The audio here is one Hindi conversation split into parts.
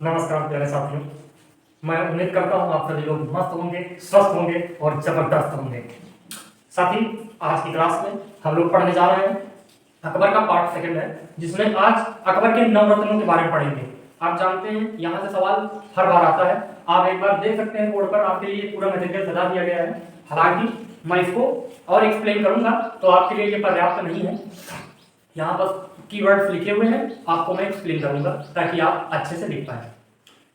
नमस्कार प्यारे साथियों। मैं उम्मीद करता हूँ आप सभी लोग मस्त होंगे, स्वस्थ होंगे और जबरदस्त होंगे। साथी, आज की क्लास में हम लोग पढ़ने जा रहे हैं अकबर का पार्ट सेकंड है, जिसमें आज अकबर के नवरत्नों के बारे में पढ़ेंगे। आप जानते हैं यहाँ से सवाल हर बार आता है। आप एक बार देख सकते हैं बोर्ड पर, आपके लिए पूरा मटेरियल बता दिया गया है। हालांकि मैं इसको और एक्सप्लेन करूंगा तो आपके लिए ये पर्याप्त नहीं है। यहाँ बस कीवर्ड्स लिखे हुए हैं, आपको मैं एक्सप्लेन करूंगा ताकि आप अच्छे से लिख पाए।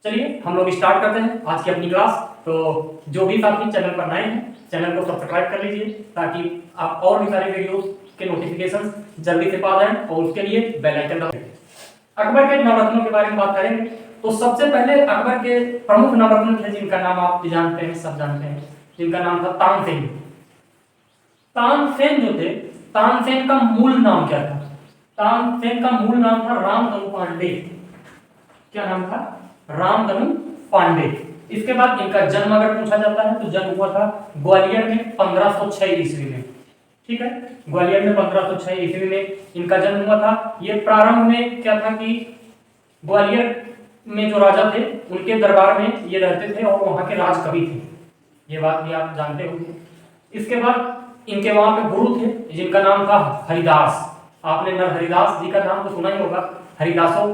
चलिए हम लोग स्टार्ट करते हैं आज की अपनी क्लास। तो जो भी साथी चैनल पर नए हैं, चैनल को सब्सक्राइब कर लीजिए ताकि आप और भी सारे वीडियोस के नोटिफिकेशन जल्दी से पा जाएं और उसके लिए बेल आइकन दबाएं। अकबर के नवरत्नों के बारे में बात करेंगे तो सबसे पहले अकबर के प्रमुख नवरत्न थे जिनका नाम आप जानते हैं, सब जानते हैं, जिनका नाम था तानसेन। तानसेन जो थे, तानसेन का मूल नाम क्या था? तानसेन का मूल नाम था रामधनु पांडे। क्या नाम था? रामधनु पांडे। इसके बाद इनका जन्म अगर पूछा जाता है तो जन्म हुआ था ग्वालियर में 1506 ईस्वी में। ठीक है, ग्वालियर में 1506 ईस्वी में इनका जन्म हुआ था। ये प्रारंभ में क्या था कि ग्वालियर में जो राजा थे उनके दरबार में ये रहते थे और वहां के राजकवि थे, ये बात भी आप जानते होंगे। इसके बाद इनके वहां पे गुरु थे जिनका नाम था हरिदास। आपने नरहरिदास जी का नाम तो सुना ही होगा। हरिदासों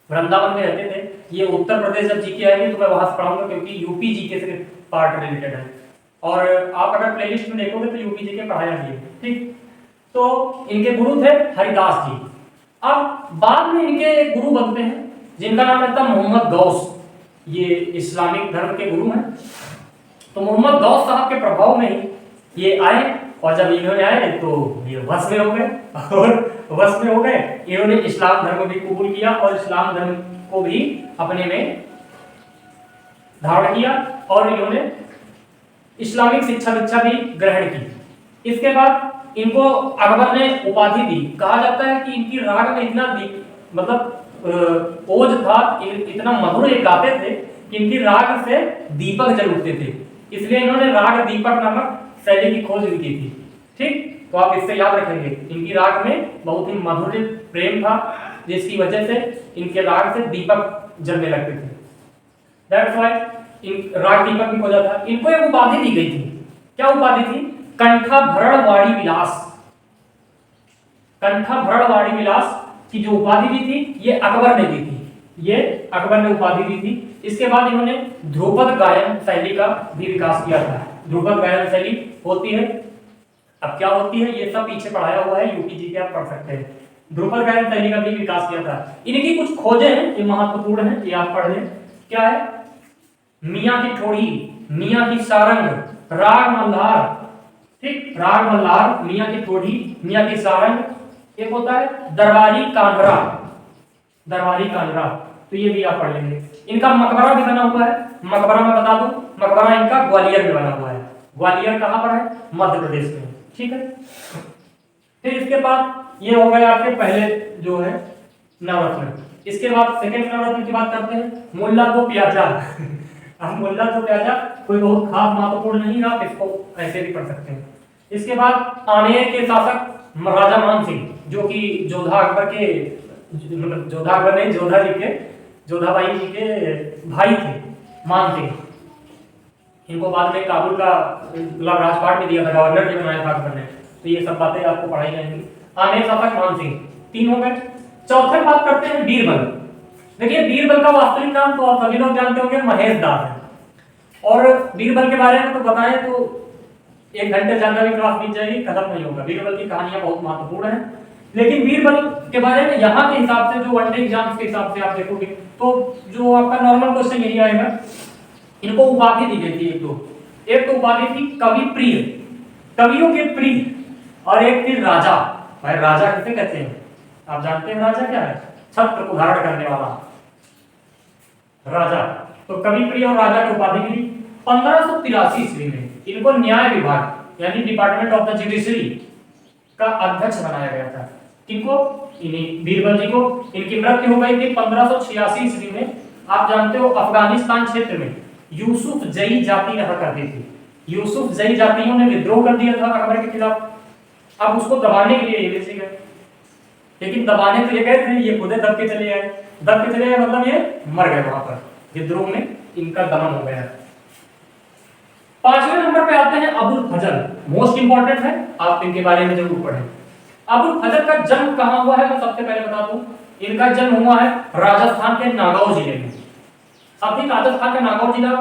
वृंदावन में रहते थे। ये उत्तर प्रदेश जब जीके आएंगे तो मैं वहां से पढ़ाऊंगा क्योंकि यूपी जीके से पार्ट रिलेटेड है और आप अगर प्लेलिस्ट में देखोगे तो यूपी जीके पढ़ाया भी है। ठीक, तो इनके गुरु थे हरिदास जी। अब बाद में इनके गुरु बनते हैं जिनका नाम रहता मोहम्मद गौस। ये इस्लामिक धर्म के गुरु हैं। तो मोहम्मद गौस साहब के प्रभाव में ही ये आए और जब इन्होंने आए तो ये वश में हो गए और वश में हो गए इन्होंने इस्लाम धर्म भी कबूल किया और इस्लाम धर्म को भी अपने में धारण किया और इन्होंने इस्लामिक शिक्षा भी ग्रहण की। इसके बाद इनको अकबर ने उपाधि दी। कहा जाता है कि इनकी राग में इतना मतलब ओज था, इतना मधुर ये गाते थे कि इनकी राग से दीपक जल उठते थे, इसलिए इन्होंने राग दीपक नामक शैली की खोज भी की थी। ठीक, तो आप इससे याद रखेंगे इनकी राग में बहुत ही मधुर प्रेम था जिसकी वजह से इनके राग से दीपक जलने लगते थे। दैट्स व्हाई इन राग दीपक भी खोजा था। इनको एक उपाधि दी गई थी। क्या उपाधि थी? कंठाभरण वाणी विलास। कंठाभरण वाणी विलास की जो उपाधि दी थी ये अकबर ने दी थी। ये अकबर ने उपाधि दी थी। इसके बाद इन्होंने ध्रुपद गायन शैली का भी विकास किया था। ध्रुपद गायन शैली होती है, अब क्या होती है ये सब पीछे पढ़ाया हुआ है, यूपी जी के आप पढ़ सकते हैं। ध्रुपद गायन शैली का भी विकास किया था। इनकी कुछ खोजें हैं ये महत्वपूर्ण है, ये आप पढ़ लें। क्या है? मियाँ की ठोड़ी, मियाँ की सारंग, राग मल्हार। ठीक, राग मल्हार, मियाँ की ठोड़ी, मियाँ की सारंग। एक होता है दरबारी कांगड़ा, दरबारी कांगड़ा, तो ये भी आप पढ़ लेंगे। इनका मकबरा भी बना हुआ है। मकबरा मैं बता दूं, मकबरा इनका ग्वालियर में बना हुआ है। ग्वालियर कहां पर है? मध्य प्रदेश में। ठीक है, फिर इसके बाद ये हो गए आपके पहले जो है नवरत्न। इसके बाद सेकंड नवरत्न की बात करते हैं, मुल्ला दो प्याजा। अब मुल्ला दो प्याजा कोई बहुत खास महत्वपूर्ण नहीं, आप इसको ऐसे भी पढ़ सकते हैं। इसके बाद आमेर के शासक महाराजा मान सिंह, जो कि जोधा अकबर के मतलब जोधा अकबर नहीं, जोधा जी के, जोधाबाई जी के भाई थे मान सिंह। इनको बाद में काबुल का राजपाट भी दिया था, गवर्नर भी बनाया था अकबर ने। तो ये सब बातें आपको पढ़ाई जाएंगी। आमेर शासक मान सिंह, तीन हो गए। चौथे बात करते हैं बीरबल। देखिए बीरबल का वास्तविक नाम तो आप सभी लोग जानते होंगे, महेश दास है। और बीरबल के बारे में तो बताएं तो 1 घंटे ज्यादा भी क्लास बीत जाएगी, खत्म नहीं होगा। बीरबल की कहानियां बहुत महत्वपूर्ण है। लेकिन बीरबल के बारे में यहाँ के हिसाब से, जो वनडे एग्जाम्स के हिसाब से आप देखोगे तो जो आपका नॉर्मल क्वेश्चन यही आएगा। इनको उपाधि दी गई थी एक तो उपाधि थी कवि प्रिय, कवियों के प्रिय, और एक थी राजा। भाई राजा किसे कहते हैं? आप जानते हैं राजा क्या है? छत्र को धारण करने वाला राजा। तो कवि प्रिय और राजा की उपाधि मिली। 1583 ईस्वी में इनको न्याय विभाग यानी डिपार्टमेंट ऑफ द जुडिशरी का अध्यक्ष बनाया गया था। किनको? इन्हीं बीरबल जी को। इनकी मृत्यु हो गई थी 1586 ईस्वी में। आप जानते हो अफगानिस्तान क्षेत्र में यूसुफ जई जाति रहा करती थी। यूसुफ जई जातियों ने विद्रोह कर दिया था अकबर के खिलाफ। अब उसको दबाने के लिए ये भेजे गए। लेकिन दबाने तो ये गए थे, ये खुद दब के चले आए। दब के चले आए मतलब ये मर गए वहां पर, विद्रोह में इनका दमन हो गया। 5वें नंबर पे आते हैं अबुल फजल, मोस्ट इंपॉर्टेंट है, आप इनके बारे में जरूर पढ़ें। अबुल फजल का जन्म कहां हुआ है मैं सबसे पहले बता दूं, इनका जन्म हुआ है राजस्थान के नागौर जिले में। अभी राजस्थान का नागौर जिला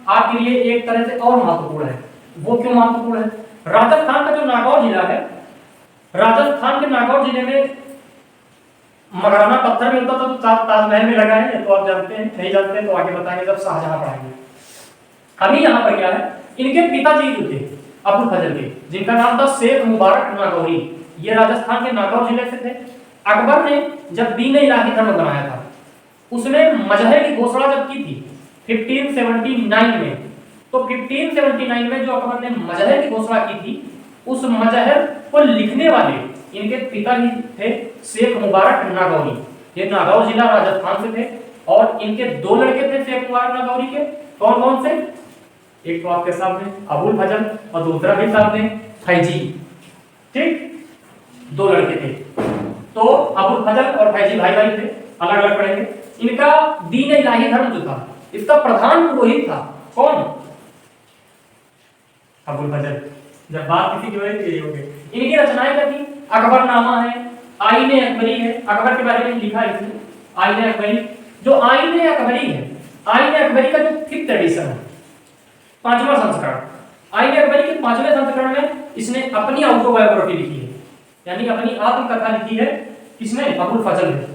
आपके लिए एक तरह से और महत्वपूर्ण है। वो क्यों महत्वपूर्ण है? राजस्थान का जो नागौर जिला है, राजस्थान के नागौर जिले में मगराना पत्थर मिलता था, तो ताजमहल में लगा है, तो आप जानते हैं, नहीं जानते हैं तो आगे बताएंगे जब शाहजहां पढ़ाएंगे। अभी यहाँ पर क्या है, इनके पिताजी जो थे अबुल फजल के, जिनका नाम था शेख मुबारक नागौरी, ये राजस्थान के नागौर जिले से थे। अकबर ने जब दीन इलाही धर्म बनाया था, उसने मजहब की घोषणा जब की थी 1579 में, तो 1579 में जो अकबर ने मजहब की घोषणा की थी, उस मजहब को लिखने वाले इनके पिताजी थे शेख मुबारक नागौरी। ये नागौर जिला राजस्थान से थे और इनके 2 लड़के थे शेख मुबारक नागौरी के। कौन कौन से? एक तो आपके सामने अबुल फजल और दूसरा भी सामने फैजी। ठीक, 2 लड़के थे, तो अबुल फजल और फैजी भाई भाई थे, अलग अलग पढ़ेंगे। इनका दीन इलाही धर्म जो था, इसका प्रधान पुरोहित था कौन? अबुल फजल। जब बात किसी की बड़ी यही होगी। इनकी रचनाएं क्या थी? अकबरनामा है, आईने अकबरी है, अकबर के बारे में लिखा है इसने, आईने अकबरी। जो आईने अकबरी है, आईने अकबरी का जो 5th एडिशन है, 5वां संस्करण, आईने अकबरी के 5वें संस्करण में इसने अपनी ऑटोबायोग्राफी लिखी है, यानी अपनी आत्मकथा लिखी है। किसने? अबुल फजल ने।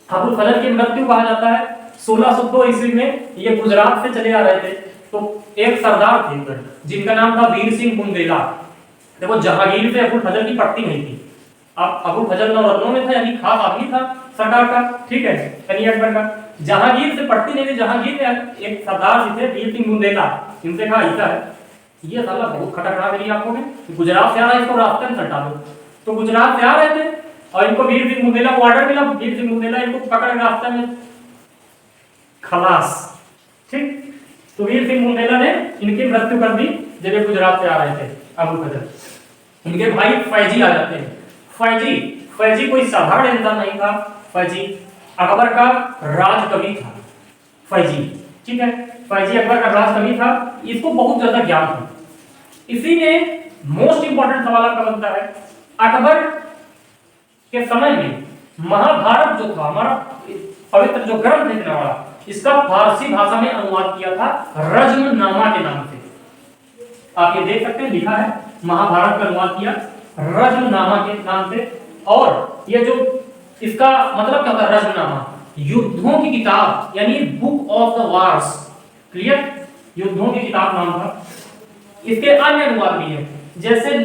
अबुल फजल की मृत्यु कहा जाता है 1602 ईस्वी में। ये गुजरात से चले आ रहे थे, तो एक सरदार थे जिनका नाम था वीर सिंह बुंदेला। देखो, जहांगीर से अबुल फजल की पटती नहीं थी। अब अबुल फजल नवरत्नों में था, यानी खास आदमी था सरकार का, ठीक है, यानी अकबर का। जहांगीर से पटती नहीं थी। जहांगीर ने एक सरदार जी थे वीर सिंह बुंदेला, इनसे कहा ऐसा है, ये साला बहुत खतरनाक है आपको में, गुजरात से आ रहा है, इसको रास्ते में सटा दो। तो गुजरात से आ रहे थे और इनको वीर सिंह बुंदेला को ऑर्डर मिला, वीर सिंह बुंदेला इनको पकड़ के रास्ते में खलास। ठीक, तो वीर सिंह बुंदेला ने इनकी मृत्यु कर दी जब ये गुजरात से आ रहे थे अबुल फजल। इनके भाई फैजी आ जाते हैं। फैजी कोई साधारण इंसान नहीं था। फैजी अकबर का राजकवि था। फैजी, ठीक है, फैजी अकबर का राजकवि था। इसको बहुत ज्यादा ज्ञान था। इसी में मोस्ट इंपॉर्टेंट सवाल आपका बनता है, अकबर के समय में महाभारत जो था, हमारा पवित्र जो ग्रंथ है इतना बड़ा, इसका फारसी भाषा में अनुवाद किया था रज्मनामा के नाम से। आप ये देख सकते हैं, लिखा है महाभारत का अनुवाद किया रज्मनामा के नाम से। और ये जो इसका मतलब क्या होता है, रज्मनामा, युद्धों की किताब, यानी book of the wars. Clear, युद्धों की किताब नाम था। इसके अन्य अनुवाद भी है, जैसे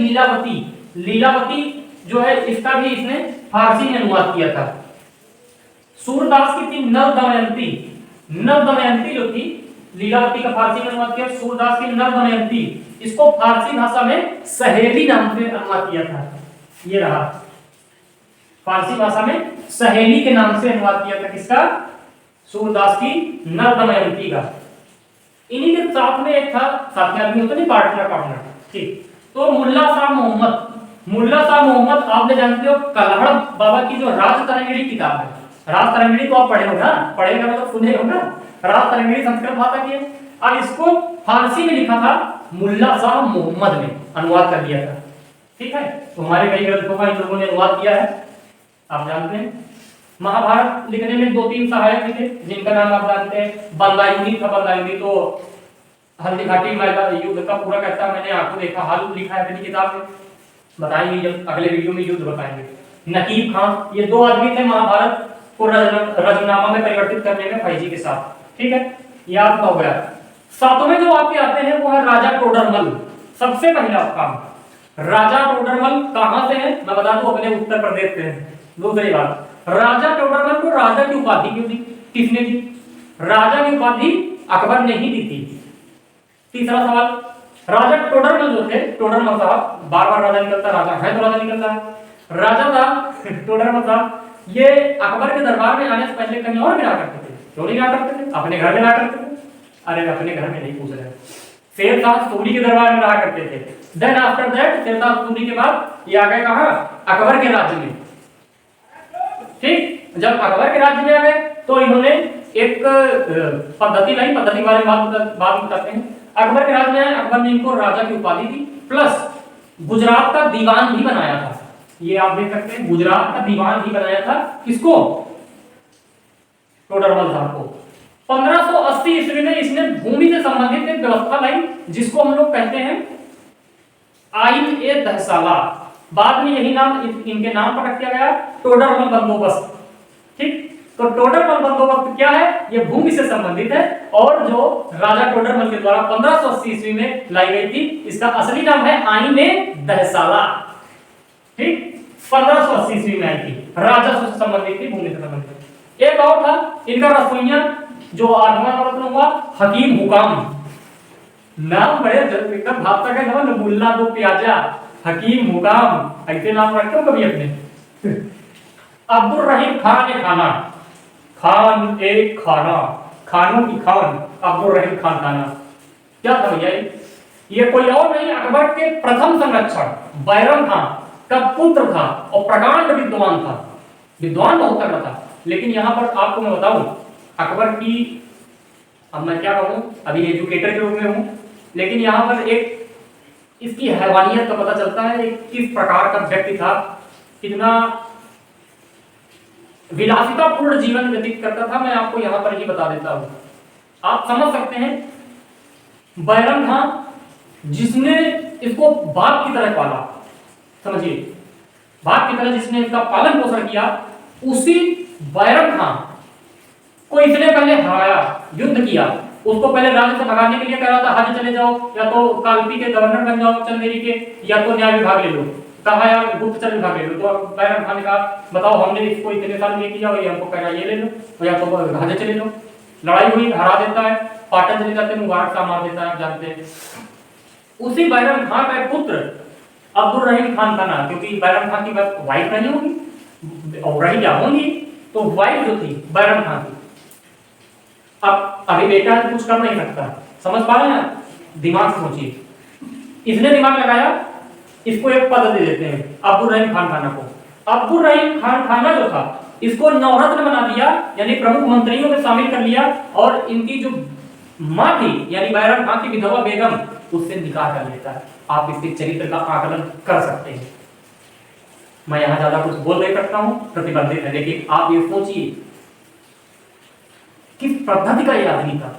लीलावती जो है, इसका भी इसने फारसी में अनुवाद किया था। सूरदास की थी नव दमयंती जो थी, लीलावती का फारसी में अनुवाद किया। सूरदास की नव दमयंती, इसको फारसी भाषा में सहेली नाम से अनुवाद किया था। ये रहा, फारसी भाषा में सहेली के नाम से अनुवाद किया था। किसका? सूरदास की नव दमयंती का। इन्हीं के साथ में एक था, साथ में आदमी होता नहीं, पार्टनर, ठीक। तो मुल्ला शाह मोहम्मद आपने जानते हो, कल्हड़ बाबा की जो राज तरंगिणी किताब है, राज तरंगिणी तो आप पढ़े हो ना, पढ़ेगा मतलब सुने हो ना, राज तरंगिणी संस्कृत भाषा की है। अब इसको फारसी में लिखा था मुल्ला शाह मोहम्मद ने, अनुवाद कर दिया था, ठीक है। तो हमारे कई ग्रंथों का इन लोगों ने अनुवाद किया है, आप जानते हैं। महाभारत लिखने में 2-3 सहायक थे, जिनका नाम आप जानते हैं। बंदायुनी था, बंदायुनी तो हल्दी घाटी में युद्ध का पूरा कहता है, मैंने आंखों देखा, हाल लिखा है अपनी किताब में, बताएंगे जब अगले वीडियो में युद्ध बताएंगे। नकीब खान, ये 2 आदमी थे महाभारत को रज्मनामा में परिवर्तित करने में फैजी के साथ, ठीक है, याद हो गया। 7वें जो आपके आते हैं वो है राजा टोडरमल। सबसे पहला काम, राजा टोडरमल कहां से है मैं बता दूं, अपने उत्तर प्रदेश से है। दूसरी बात, राजा टोडरमल को राजा की उपाधि क्यों दी, किसने दी? राजा की उपाधि अकबर ने ही दी थी। तीसरा सवाल, राजा टोडरमल जो थे, टोडरमल साहब, बार बार राजा निकलता, राजा है तो राजा निकलता है। राजा था टोडरमल साहब, ये अकबर के दरबार में आने से पहले कहीं और मिला करते थे। क्यों नहीं मिला करते थे? अपने घर में रहा करते थे। अरे अपने घर में नहीं पूछ रहे, शेरशाह सूरी के दरबार में रहा करते थे। Then after that Sher Shah Suri के बाद ये आ गए कहां? अकबर के राज्य में। ठीक, जब अकबर के राज्य में आ गए तो इन्होंने एक पद्धति लाई, पद्धति के बारे में बात बताते हैं। अकबर के राज्य में आए, अकबर ने इनको राजा की उपाधि दी, प्लस गुजरात का दीवान भी बनाया था। ये आप देख सकते हैं, गुजरात का दीवान भी बनाया था। किसको? टोडरमल साहब को। 1580 ईस्वी में इसने भूमि से संबंधित एक व्यवस्था लाई जिसको हम लोग कहते हैं आइन ए दहसाला। बाद में यही नाम इनके नाम पर रख दिया गया, टोडरमल बंदोबस्त। ठीक, तो टोडरमल बंदोबस्त क्या है? ये भूमि से संबंधित है और जो राजा टोडरमल के द्वारा 1580 ईस्वी में लाई गई थी, इसका असली नाम है आइन ए दहसाला। ठीक, 1580 ईस्वी में आई थी, राजस्व से संबंधित थी, भूमि से संबंधित। एक और था इनका रसोइया, जो 8वां रत्न हुआ, हकीम हुकाम। नाम बड़े एकदम भाषा का नाम, मुल्ला दो प्याजा, हकीम हुकाम, ऐसे नाम रखते हो कभी अपने। अब्दुल रहीम खान ए खाना, खान ए खाना, खानों की खान, अब्दुल रहीम खान खाना। क्या था भैया ये कोई और नहीं, अकबर के प्रथम संरक्षक बैरम खान का पुत्र था और प्रकांड विद्वान था, विद्वान बहुत तगड़ा था। लेकिन यहाँ पर आपको मैं बताऊं, अकबर की, अब मैं क्या कहूं, अभी एजुकेटर के रूप में हूं, लेकिन यहाँ पर एक इसकी हैवानियत का पता चलता है, एक किस प्रकार का व्यक्ति था, कितना विलासितापूर्ण जीवन व्यतीत करता था। मैं आपको यहाँ पर ही बता देता हूँ, आप समझ सकते हैं। बैरम खान जिसने इसको बाप की तरह पाला, समझिए, बाप की तरह जिसने इसका पालन पोषण किया, उसी बैरम खान को इसने पहले हराया, युद्ध किया। उसको पहले राज्य से भगाने के लिए कह रहा था, हज चले जाओ, या तो कालपी के गवर्नर बन जाओ चंदेरी के, या तो न्याय विभाग ले लो। कहा यार गुप्तचर विभाग ले लो, तो बैरम खान ने कहा बताओ हमने इसको इतने साल ये किया और ये हमको कह रहा ये ले लो, या तो हज चले जाओ। लड़ाई हुई, हरा देता है, पाटन चले जाते, मुबारक शाह मार देता है, आप जानते हैं। उसी बैरम खान का पुत्र अब्दुल रहीम खान का नाम, क्योंकि बैरम खान की वाइफ नहीं होगी और रही क्या होंगी, तो वाइफ जो थी बैरम खान की, अब अभी बेटा है तो कुछ कर नहीं सकता, समझ पा रहे हैं? दिमाग से सोचिए। इसने दिमाग लगाया, इसको एक पद दे देते हैं अब्दुल रहीम खान खाना को। अब्दुल रहीम खान खाना जो था, इसको नवरत्न बना दिया, यानी प्रमुख मंत्रियों में शामिल कर लिया, और इनकी जो मां थी यानी बैरम खान की विधवा बेगम, उससे निकाह कर लेता है। आप इसके चरित्र का आकलन कर सकते हैं। मैं यहां ज्यादा कुछ बोल नहीं सकता हूं, प्रतिबंधित है, लेकिन आप ये सोचिए किस पद्धति का ये आदमी था।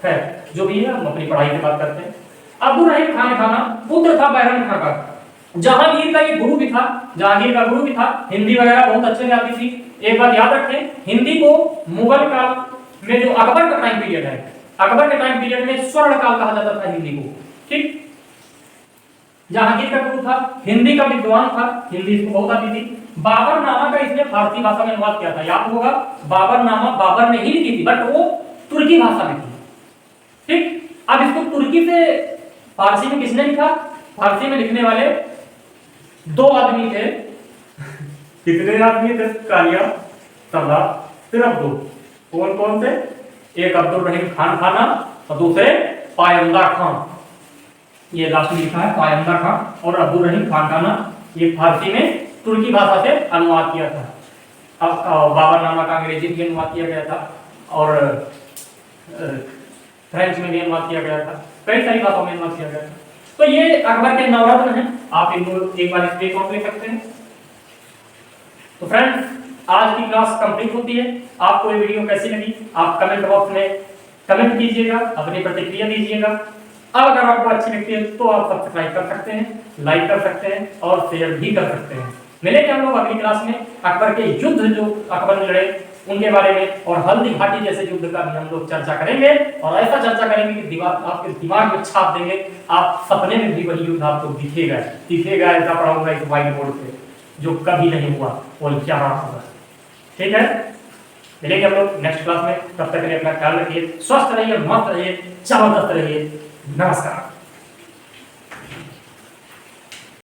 खैर जो भी है, हम अपनी पढ़ाई की बात करते हैं। अब्दुल रहीम खान खाना पुत्र था बैरम खान का। जहांगीर का ये गुरु भी था, जहांगीर का गुरु भी था, हिंदी वगैरह बहुत अच्छे से आती थी। एक बात याद रखें, हिंदी को मुगल काल में जो अकबर का टाइम पीरियड है, अकबर के टाइम पीरियड में स्वर्ण काल कहा जाता था हिंदी को। ठीक, जहांगीर का गुरु था, हिंदी का विद्वान था, हिंदी इसको बहुत आती थी। बाबर नामा का इसने फारसी भाषा में अनुवाद किया था, याद होगा। बाबर नामा बाबर ने ही लिखी थी, बट वो तुर्की भाषा में थी। ठीक, अब इसको तुर्की से फारसी में किसने लिखा? फारसी में लिखने वाले दो आदमी थे। कितने आदमी थे? कालिया, सरदार, सिर्फ दो। कौन कौन थे? एक अब्दुल रहीम खान खाना और दूसरे पायंदा खान। ये लास्ट में लिखा है पायंदा खान और अब्दुल रहीम खान खाना। ये फारसी में तुर्की भाषा से अनुवाद किया था। अब बाबरनामा का अंग्रेजी में अनुवाद किया गया था और फ्रेंच में भी अनुवाद किया गया था, कई सारी भाषाओं में अनुवाद किया गया था। तो ये अकबर के नवरत्न हैं, आप इनको एक बार स्क्रीन शॉट ले सकते हैं। तो फ्रेंड्स, आज की क्लास कंप्लीट होती है। आपको ये वीडियो कैसी लगी आप कमेंट बॉक्स में कमेंट कीजिएगा, अपनी प्रतिक्रिया दीजिएगा। अब अगर आपको अच्छी लगती है तो आप सब्सक्राइब कर सकते हैं, लाइक कर सकते हैं और शेयर भी कर सकते हैं। मिलेंगे हम लोग अगली क्लास में अकबर के युद्ध जो अकबर ने लड़े उनके बारे में, और हल्दी घाटी जैसे युद्ध का भी हम लोग चर्चा करेंगे, और ऐसा चर्चा करेंगे कि आपके दिमाग में छाप देंगे। आप सपने में भी वही युद्ध आपको दिखेगा ऐसा पढ़ाऊंगा इस व्हाइट बोर्ड पे, जो कभी नहीं हुआ और क्या होगा। ठीक है, मिलेंगे हम लोग नेक्स्ट क्लास में। तब तक के लिए अपना ख्याल रखिए, स्वस्थ रहिए, मस्त रहिए, जबरदस्त रहिए। नमस्कार।